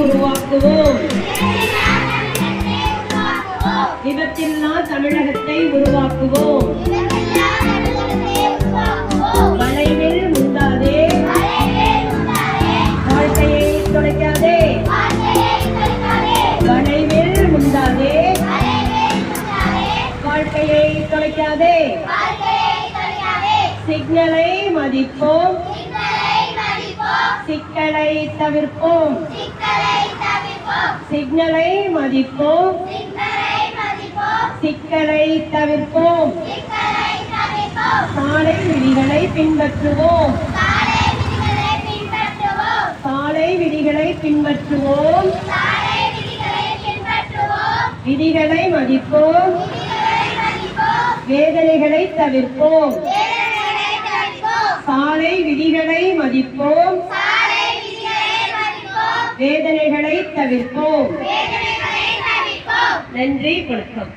உருவாக்குவோம். விபத்தில்லா தமிழகத்தை உருவாக்குவோம். வளைவில் முந்தாதே, வாழ்க்கையை தொலைக்காதே. வளைவில் முந்தாதே, வாழ்க்கையை தொலைக்காதே. சிக்னலை மதிப்போம், சிக்கலை தவிர்ப்போம். சிக்னலை மதிப்போம், சிக்கலை தவிர்ப்போம். சாலை விதிகளை பின்பற்றுவோம். சாலை விதிகளை பின்பற்றுவோம். விதிகளை மதிப்போம், வேதனைகளை தவிர்ப்போம். சாலை விதிகளை மதிப்போம், வேதனைகளை தவிர்ப்போம். நன்றி, வணக்கம்.